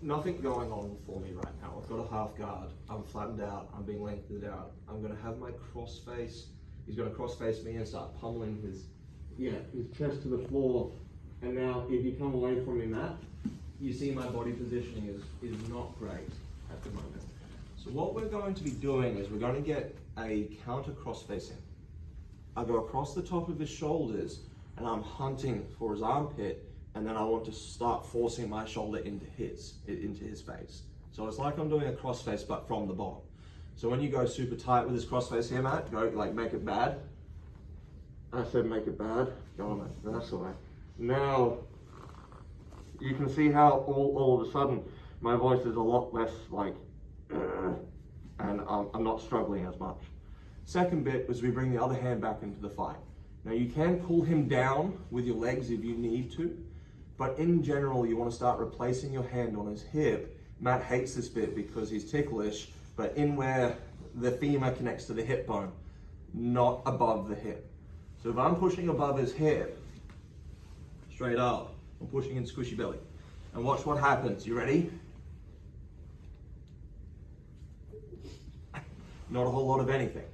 nothing going on for me right now. I've got a half guard, I'm flattened out, I'm being lengthened out. I'm gonna have my cross face, he's gonna cross face me and start pummeling his chest to the floor. And now if you come away from me, Matt, you see my body positioning is not great at the moment. So what we're going to be doing is we're going to get a counter cross face in. I go across the top of his shoulders and I'm hunting for his armpit, and then I want to start forcing my shoulder into his face. So it's like I'm doing a cross face but from the bottom. So when you go super tight with this cross face here, Matt, go like make it bad. I said make it bad. Go on, mate. That's all right. Now you can see how all of a sudden my voice is a lot less like, and I'm not struggling as much. Second bit was we bring the other hand back into the fight. Now you can pull him down with your legs if you need to, but in general you want to start replacing your hand on his hip. Matt hates this bit because he's ticklish, but in where the femur connects to the hip bone, not above the hip. So if I'm pushing above his hip, straight up, I'm pushing in squishy belly. And watch what happens. You ready? Not a whole lot of anything.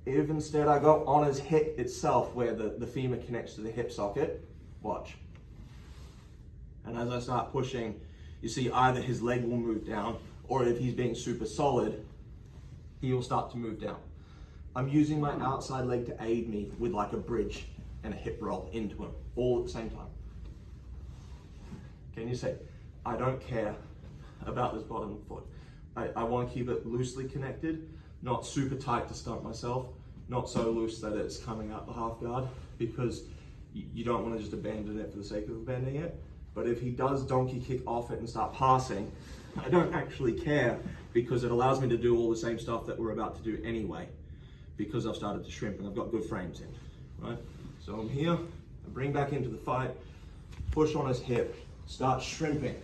If instead I go on his hip itself where the femur connects to the hip socket, watch. And as I start pushing, you see either his leg will move down, or if he's being super solid, he will start to move down. I'm using my outside leg to aid me with like a bridge and a hip roll into him, all at the same time. Can you say, I don't care about this bottom foot. I want to keep it loosely connected, not super tight to stunt myself, not so loose that it's coming out the half guard, because you don't want to just abandon it for the sake of abandoning it. But if he does donkey kick off it and start passing, I don't actually care, because it allows me to do all the same stuff that we're about to do anyway, because I've started to shrimp and I've got good frames in, right? So I'm here, I bring back into the fight, push on his hip, start shrimping.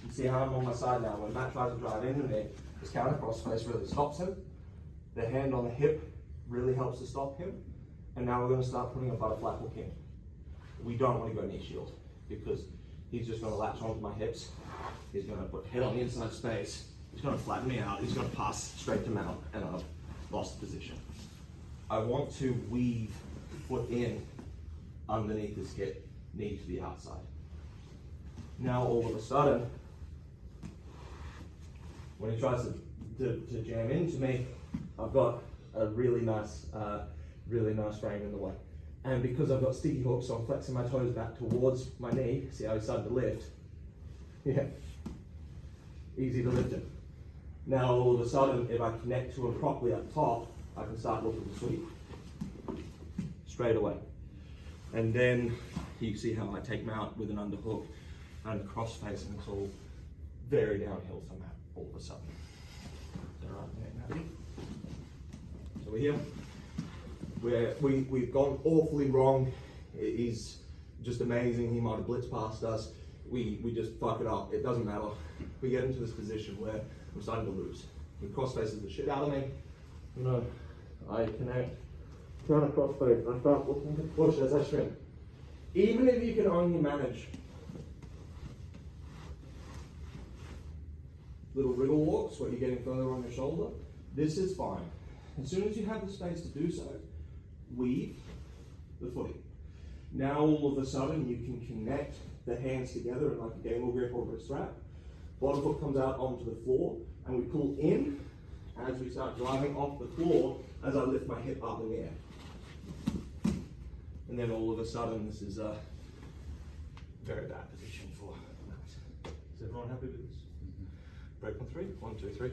You see how I'm on my side now. When Matt tries to drive into me, his counter cross face really stops him. The hand on the hip really helps to stop him. And now we're going to start putting a butterfly hook in. We don't want to go knee shield, because he's just going to latch onto my hips. He's going to put head on the inside space. He's going to flatten me out. He's going to pass straight to mount, and I've lost the position. I want to weave foot in underneath his hip, knee to the outside. Now all of a sudden, when he tries to jam into me, I've got a really nice frame in the way. And because I've got sticky hooks, so I'm flexing my toes back towards my knee. See how he's starting to lift? Yeah, easy to lift him. Now all of a sudden, if I connect to him properly up top, I can start looking to sweep straight away. And then you see how I take him out with an underhook and cross face, and it's all very downhill from that all of a sudden. Is that right? Happy? So we're here. We've gone awfully wrong. He's just amazing. He might have blitzed past us. We just fuck it up. It doesn't matter. We get into this position where we're starting to lose. He cross faces the shit out of me. You know, I connect, trying to cross face, I start looking to push as I shrimp. Even if you can only manage little wriggle walks where you're getting further on your shoulder, this is fine. As soon as you have the space to do so, weave the footing. Now all of a sudden you can connect the hands together in like a gangle grip over a strap. Bottom foot comes out onto the floor, and we pull in as we start driving off the floor as I lift my hip up in the air. And then all of a sudden this is a very bad position for Matt. Is everyone happy with this? Break on three. 1, 2, 3.